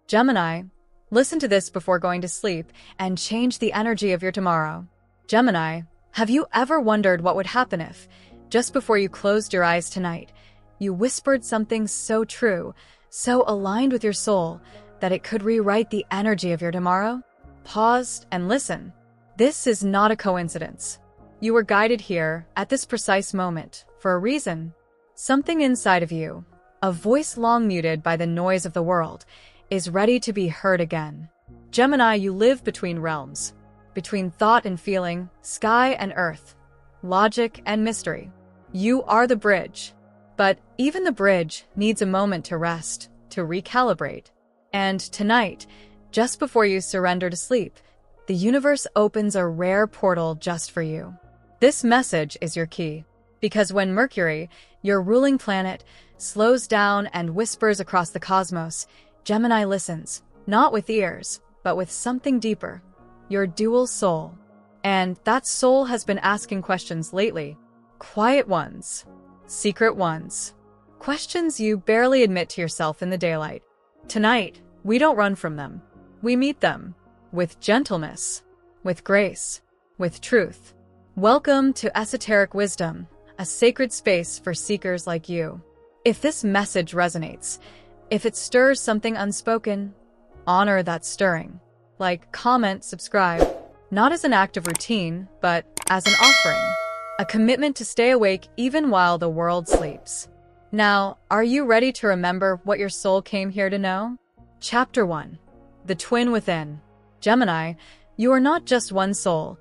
Gemini, listen to this before going to sleep and change the energy of your tomorrow. Gemini, have you ever wondered what would happen if, just before you closed your eyes tonight, you whispered something so true, so aligned with your soul, that it could rewrite the energy of your tomorrow? Pause and listen. This is not a coincidence. You were guided here, at this precise moment, for a reason. Something inside of you, a voice long muted by the noise of the world, is ready to be heard again. Gemini, you live between realms, between thought and feeling, sky and earth, logic and mystery. You are the bridge. But even the bridge needs a moment to rest, to recalibrate. And tonight, just before you surrender to sleep, the universe opens a rare portal just for you. This message is your key, because when Mercury, your ruling planet, slows down and whispers across the cosmos, Gemini listens, not with ears, but with something deeper, your dual soul. And that soul has been asking questions lately, quiet ones, secret ones, questions you barely admit to yourself in the daylight. Tonight, we don't run from them. We meet them with gentleness, with grace, with truth. Welcome to Esoteric Wisdom, a sacred space for seekers like you. If this message resonates, if it stirs something unspoken, honor that stirring. Like, comment, subscribe, not as an act of routine, but as an offering, a commitment to stay awake even while the world sleeps. Now, are you ready to remember what your soul came here to know? Chapter 1. The Twin Within. Gemini, you are not just one soul.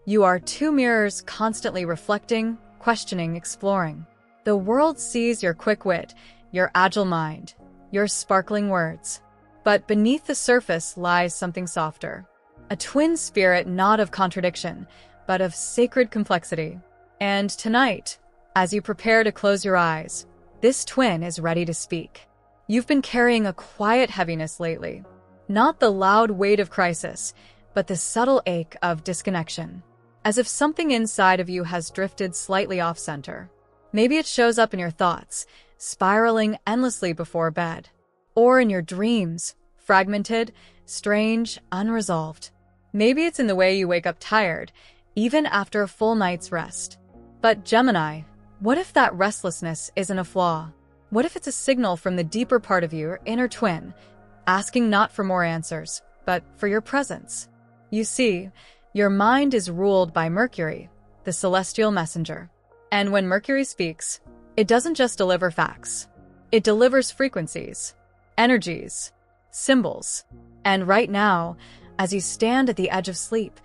You are two mirrors constantly reflecting, questioning, exploring. The world sees your quick wit, your agile mind, your sparkling words. But beneath the surface lies something softer. A twin spirit not of contradiction, but of sacred complexity. And tonight, as you prepare to close your eyes, this twin is ready to speak. You've been carrying a quiet heaviness lately. Not the loud weight of crisis, but the subtle ache of disconnection. As if something inside of you has drifted slightly off-center. Maybe it shows up in your thoughts, spiraling endlessly before bed. Or in your dreams, fragmented, strange, unresolved. Maybe it's in the way you wake up tired, even after a full night's rest. But Gemini, what if that restlessness isn't a flaw? What if it's a signal from the deeper part of you, your inner twin, asking not for more answers, but for your presence? You see, your mind is ruled by Mercury, the celestial messenger. And when Mercury speaks, it doesn't just deliver facts. It delivers frequencies, energies, symbols. And right now, as you stand at the edge of sleep,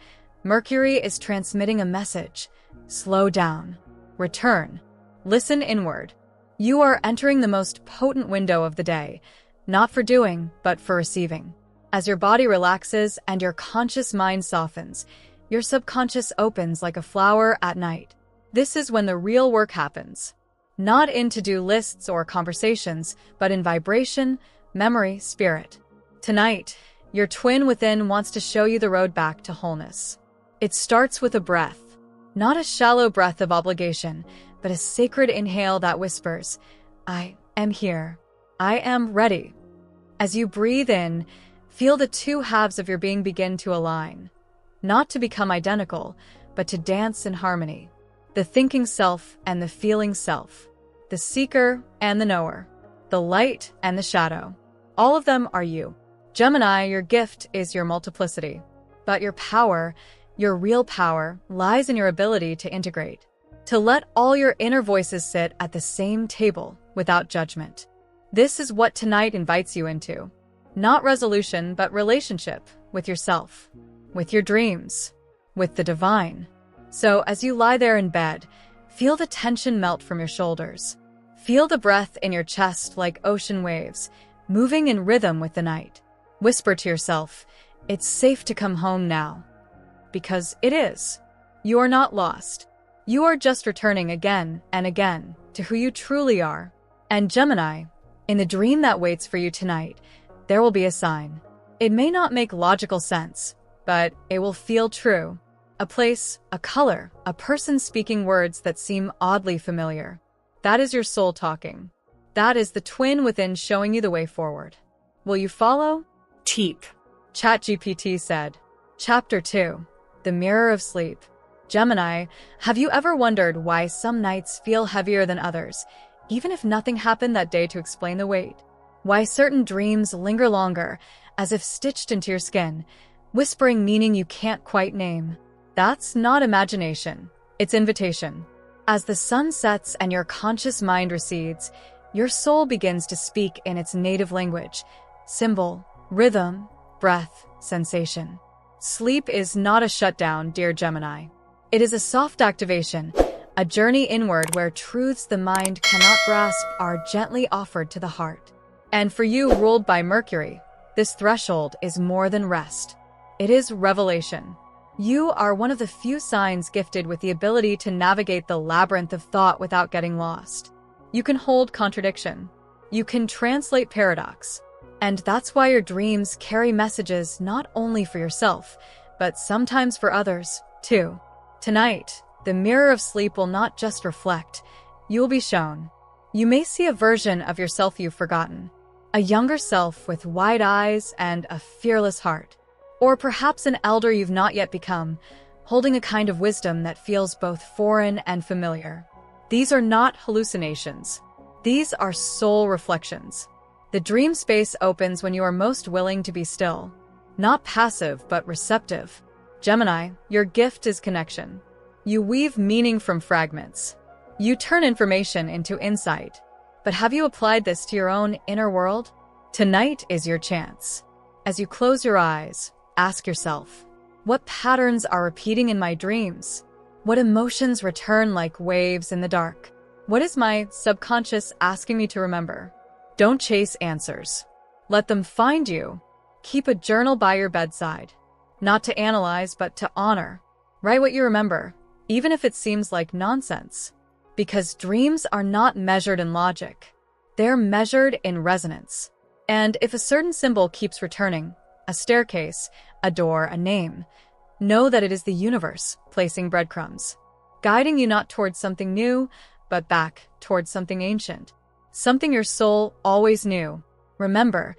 Mercury is transmitting a message. Slow down. Return. Listen inward. You are entering the most potent window of the day, not for doing, but for receiving. As your body relaxes and your conscious mind softens, your subconscious opens like a flower at night. This is when the real work happens. Not in to-do lists or conversations, but in vibration, memory, spirit. Tonight, your twin within wants to show you the road back to wholeness. It starts with a breath. Not a shallow breath of obligation, but a sacred inhale that whispers, I am here. I am ready. As you breathe in, feel the two halves of your being begin to align. Not to become identical, but to dance in harmony. The thinking self and the feeling self. The seeker and the knower. The light and the shadow. All of them are you. Gemini, your gift is your multiplicity. But your power, your real power, lies in your ability to integrate. To let all your inner voices sit at the same table without judgment. This is what tonight invites you into. Not resolution, but relationship with yourself, with your dreams, with the divine. So as you lie there in bed, feel the tension melt from your shoulders. Feel the breath in your chest like ocean waves, moving in rhythm with the night. Whisper to yourself, it's safe to come home now. Because it is. You are not lost. You are just returning again and again to who you truly are. And Gemini, in the dream that waits for you tonight, there will be a sign. It may not make logical sense, but it will feel true. A place, a color, a person speaking words that seem oddly familiar. That is your soul talking. That is the twin within showing you the way forward. Will you follow? Deep. ChatGPT said. Chapter 2. The Mirror of Sleep. Gemini, have you ever wondered why some nights feel heavier than others, even if nothing happened that day to explain the weight? Why certain dreams linger longer, as if stitched into your skin, whispering meaning you can't quite name? That's not imagination. It's invitation. As the sun sets and your conscious mind recedes, your soul begins to speak in its native language: symbol, rhythm, breath, sensation. Sleep is not a shutdown, dear Gemini. It is a soft activation, a journey inward where truths the mind cannot grasp are gently offered to the heart. And for you, ruled by Mercury, this threshold is more than rest. It is revelation. You are one of the few signs gifted with the ability to navigate the labyrinth of thought without getting lost. You can hold contradiction. You can translate paradox. And that's why your dreams carry messages not only for yourself, but sometimes for others, too. Tonight, the mirror of sleep will not just reflect, you will be shown. You may see a version of yourself you've forgotten, a younger self with wide eyes and a fearless heart. Or perhaps an elder you've not yet become, holding a kind of wisdom that feels both foreign and familiar. These are not hallucinations. These are soul reflections. The dream space opens when you are most willing to be still. Not passive, but receptive. Gemini, your gift is connection. You weave meaning from fragments. You turn information into insight. But have you applied this to your own inner world? Tonight is your chance. As you close your eyes, ask yourself, what patterns are repeating in my dreams? What emotions return like waves in the dark? What is my subconscious asking me to remember? Don't chase answers. Let them find you. Keep a journal by your bedside. Not to analyze, but to honor. Write what you remember, even if it seems like nonsense. Because dreams are not measured in logic. They're measured in resonance. And if a certain symbol keeps returning, a staircase, a door, a name, know that it is the universe placing breadcrumbs, guiding you not towards something new, but back towards something ancient, something your soul always knew. Remember,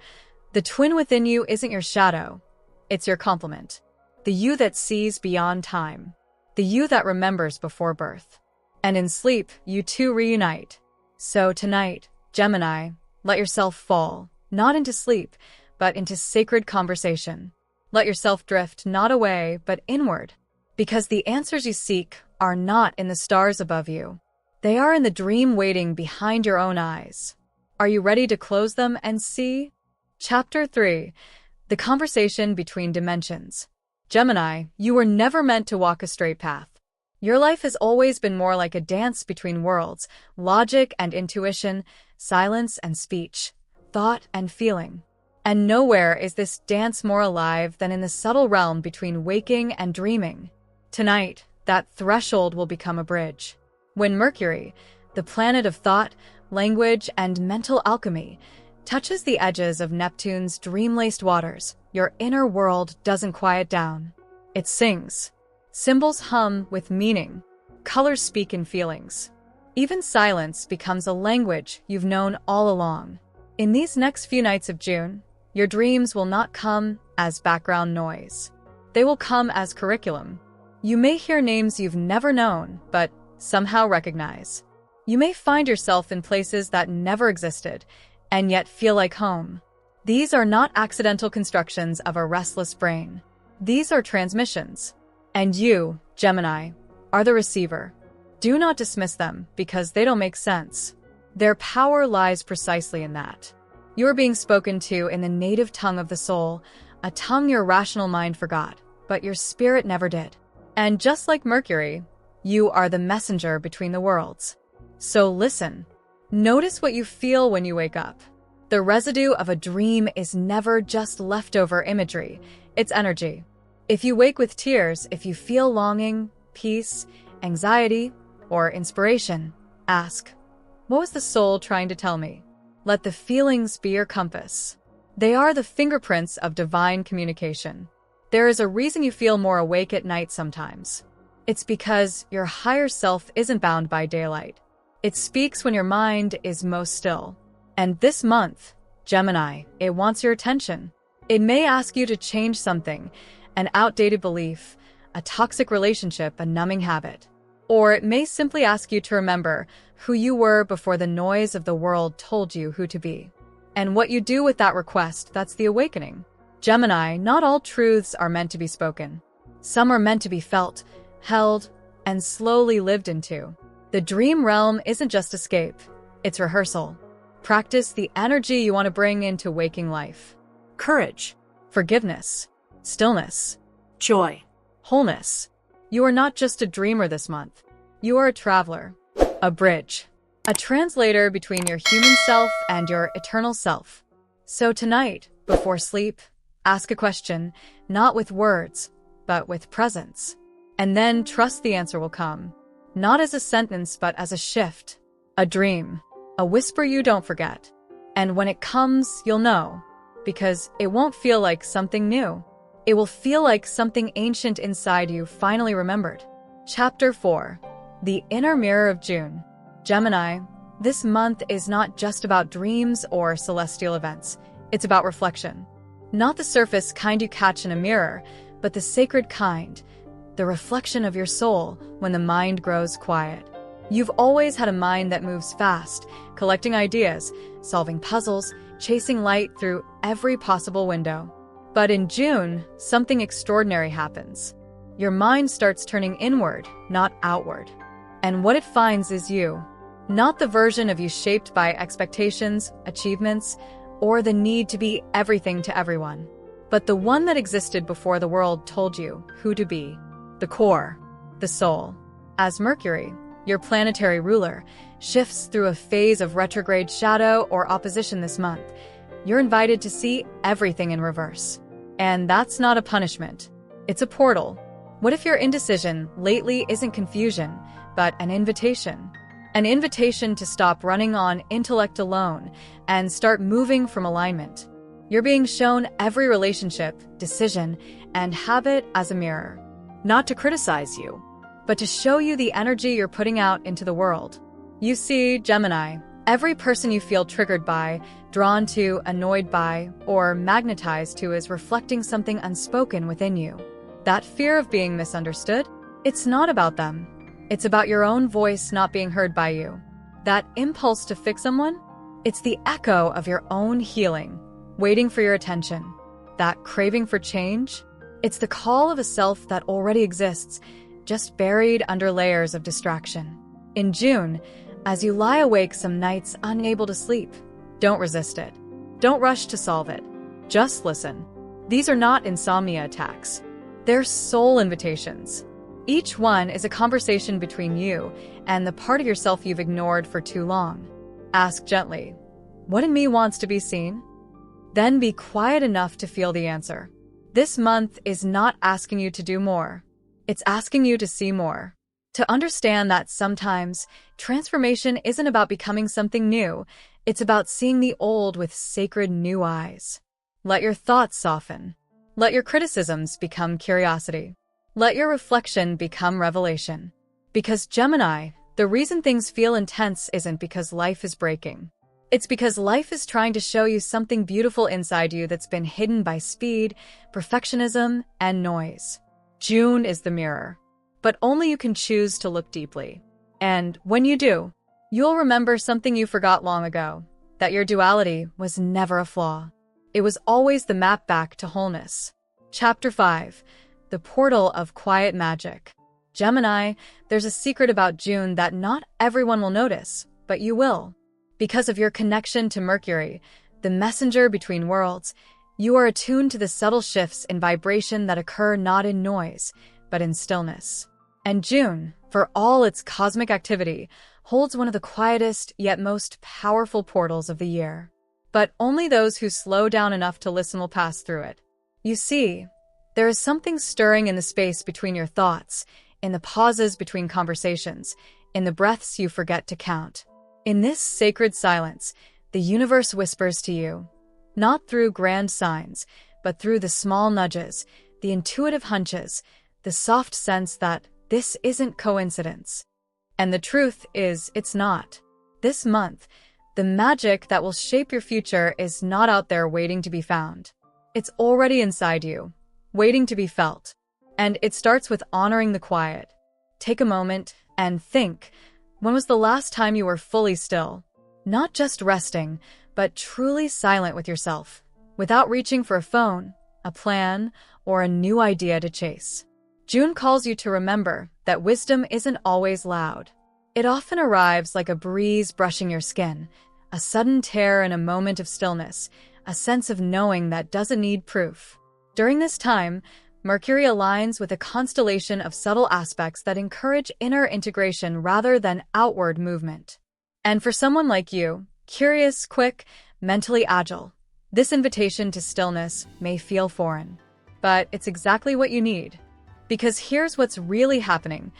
the twin within you isn't your shadow, it's your complement, the you that sees beyond time, the you that remembers before birth. And in sleep, you two reunite. So tonight, Gemini, let yourself fall, not into sleep, but into sacred conversation. Let yourself drift not away, but inward. Because the answers you seek are not in the stars above you. They are in the dream waiting behind your own eyes. Are you ready to close them and see? Chapter 3. The Conversation Between Dimensions. Gemini, you were never meant to walk a straight path. Your life has always been more like a dance between worlds, logic and intuition, silence and speech, thought and feeling. And nowhere is this dance more alive than in the subtle realm between waking and dreaming. Tonight, that threshold will become a bridge. When Mercury, the planet of thought, language, and mental alchemy, touches the edges of Neptune's dream-laced waters, your inner world doesn't quiet down. It sings. Symbols hum with meaning. Colors speak in feelings. Even silence becomes a language you've known all along. In these next few nights of June, your dreams will not come as background noise. They will come as curriculum. You may hear names you've never known, but somehow recognize. You may find yourself in places that never existed, and yet feel like home. These are not accidental constructions of a restless brain. These are transmissions. And you, Gemini, are the receiver. Do not dismiss them because they don't make sense. Their power lies precisely in that. You are being spoken to in the native tongue of the soul, a tongue your rational mind forgot, but your spirit never did. And just like Mercury, you are the messenger between the worlds. So listen. Notice what you feel when you wake up. The residue of a dream is never just leftover imagery, it's energy. If you wake with tears, if you feel longing, peace, anxiety, or inspiration, ask, what was the soul trying to tell me? Let the feelings be your compass. They are the fingerprints of divine communication. There is a reason you feel more awake at night sometimes. It's because your higher self isn't bound by daylight. It speaks when your mind is most still. And this month, Gemini, it wants your attention. It may ask you to change something, an outdated belief, a toxic relationship, a numbing habit. Or it may simply ask you to remember who you were before the noise of the world told you who to be. And what you do with that request, that's the awakening. Gemini, not all truths are meant to be spoken. Some are meant to be felt, held, and slowly lived into. The dream realm isn't just escape, it's rehearsal. Practice the energy you want to bring into waking life. Courage, Forgiveness, stillness, joy, wholeness. You are not just a dreamer this month. You are a traveler, a bridge, a translator between your human self and your eternal self. So tonight, before sleep, ask a question, not with words, but with presence. And then trust the answer will come. Not as a sentence, but as a shift, a dream, a whisper you don't forget. And when it comes, you'll know, because it won't feel like something new. It will feel like something ancient inside you finally remembered. Chapter 4. The Inner Mirror of June. Gemini, this month is not just about dreams or celestial events. It's about reflection. Not the surface kind you catch in a mirror, but the sacred kind, the reflection of your soul when the mind grows quiet. You've always had a mind that moves fast, collecting ideas, solving puzzles, chasing light through every possible window. But in June, something extraordinary happens. Your mind starts turning inward, not outward. And what it finds is you. Not the version of you shaped by expectations, achievements, or the need to be everything to everyone, but the one that existed before the world told you who to be. The core, the soul. As Mercury, your planetary ruler, shifts through a phase of retrograde shadow or opposition this month, you're invited to see everything in reverse. And that's not a punishment. It's a portal. What if your indecision lately isn't confusion, but an invitation? An invitation to stop running on intellect alone and start moving from alignment. You're being shown every relationship, decision, and habit as a mirror. Not to criticize you, but to show you the energy you're putting out into the world. You see, Gemini, every person you feel triggered by, drawn to, annoyed by, or magnetized to is reflecting something unspoken within you. That fear of being misunderstood, it's not about them. It's about your own voice not being heard by you. That impulse to fix someone, it's the echo of your own healing, waiting for your attention. That craving for change, it's the call of a self that already exists, just buried under layers of distraction. In June, as you lie awake some nights unable to sleep, don't resist it. Don't rush to solve it. Just listen. These are not insomnia attacks. They're soul invitations. Each one is a conversation between you and the part of yourself you've ignored for too long. Ask gently, what in me wants to be seen? Then be quiet enough to feel the answer. This month is not asking you to do more. It's asking you to see more. To understand that sometimes transformation isn't about becoming something new. It's about seeing the old with sacred new eyes. Let your thoughts soften. Let your criticisms become curiosity. Let your reflection become revelation. Because Gemini, the reason things feel intense isn't because life is breaking. It's because life is trying to show you something beautiful inside you that's been hidden by speed, perfectionism, and noise. June is the mirror, but only you can choose to look deeply. And when you do, you'll remember something you forgot long ago, that your duality was never a flaw. It was always the map back to wholeness. Chapter 5. The Portal of Quiet Magic. Gemini, there's a secret about June that not everyone will notice, but you will. Because of your connection to Mercury, the messenger between worlds, you are attuned to the subtle shifts in vibration that occur not in noise, but in stillness. And June, for all its cosmic activity, holds one of the quietest yet most powerful portals of the year. But only those who slow down enough to listen will pass through it. You see, there is something stirring in the space between your thoughts, in the pauses between conversations, in the breaths you forget to count. In this sacred silence, the universe whispers to you, not through grand signs, but through the small nudges, the intuitive hunches, the soft sense that this isn't coincidence. And the truth is, it's not. This month, the magic that will shape your future is not out there waiting to be found. It's already inside you, waiting to be felt. And it starts with honoring the quiet. Take a moment and think, when was the last time you were fully still? Not just resting, but truly silent with yourself, without reaching for a phone, a plan, or a new idea to chase. June calls you to remember that wisdom isn't always loud. It often arrives like a breeze brushing your skin, a sudden tear in a moment of stillness, a sense of knowing that doesn't need proof. During this time, Mercury aligns with a constellation of subtle aspects that encourage inner integration rather than outward movement. And for someone like you, curious, quick, mentally agile, this invitation to stillness may feel foreign. But it's exactly what you need. Because here's what's really happening.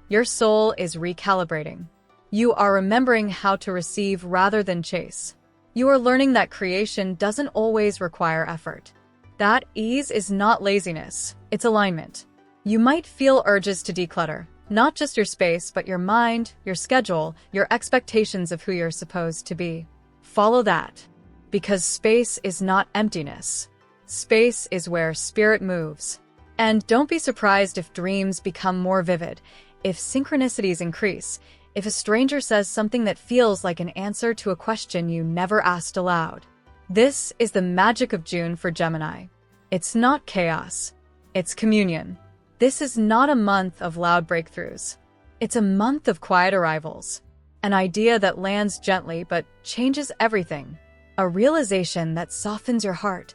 Your soul is recalibrating. You are remembering how to receive rather than chase. You are learning that creation doesn't always require effort. That ease is not laziness, it's alignment. You might feel urges to declutter, not just your space, but your mind, your schedule, your expectations of who you're supposed to be. Follow that. Because space is not emptiness. Space is where spirit moves. And don't be surprised if dreams become more vivid, if synchronicities increase, if a stranger says something that feels like an answer to a question you never asked aloud. This is the magic of June for Gemini. It's not chaos. It's communion. This is not a month of loud breakthroughs. It's a month of quiet arrivals. An idea that lands gently but changes everything. A realization that softens your heart,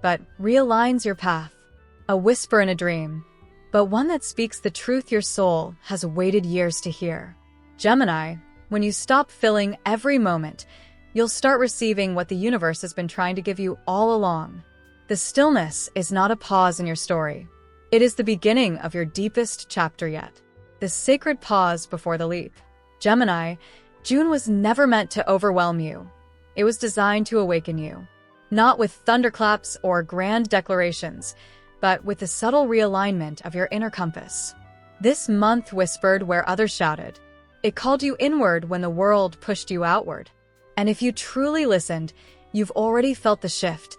but realigns your path. A whisper in a dream, but one that speaks the truth your soul has waited years to hear. Gemini, when you stop filling every moment, you'll start receiving what the universe has been trying to give you all along. The stillness is not a pause in your story. It is the beginning of your deepest chapter yet. The sacred pause before the leap. Gemini, June was never meant to overwhelm you. It was designed to awaken you. Not with thunderclaps or grand declarations, but with the subtle realignment of your inner compass. This month whispered where others shouted. It called you inward when the world pushed you outward. And if you truly listened, you've already felt the shift,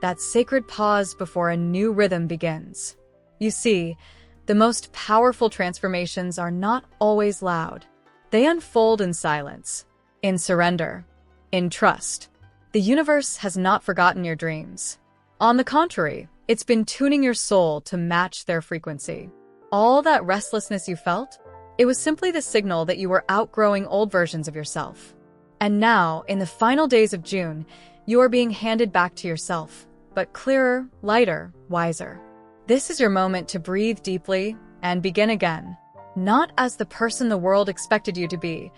that sacred pause before a new rhythm begins. You see, the most powerful transformations are not always loud. They unfold in silence, in surrender, in trust. The universe has not forgotten your dreams. On the contrary, it's been tuning your soul to match their frequency. All that restlessness you felt, it was simply the signal that you were outgrowing old versions of yourself. And now, in the final days of June, you are being handed back to yourself, but clearer, lighter, wiser. This is your moment to breathe deeply and begin again, not as the person the world expected you to be,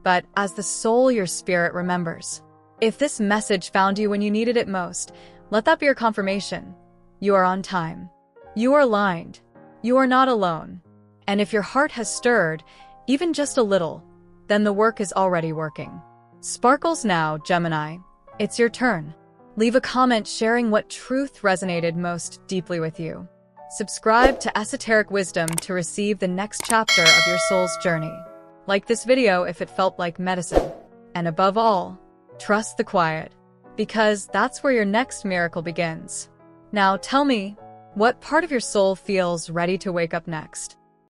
but as the soul your spirit remembers. If this message found you when you needed it most, let that be your confirmation. You are on time. You are aligned. You are not alone. And if your heart has stirred, even just a little, then the work is already working. Sparkles now, Gemini. It's your turn. Leave a comment sharing what truth resonated most deeply with you. Subscribe to Esoteric Wisdom to receive the next chapter of your soul's journey. Like this video if it felt like medicine. And above all, trust the quiet, because that's where your next miracle begins. Now tell me, what part of your soul feels ready to wake up next?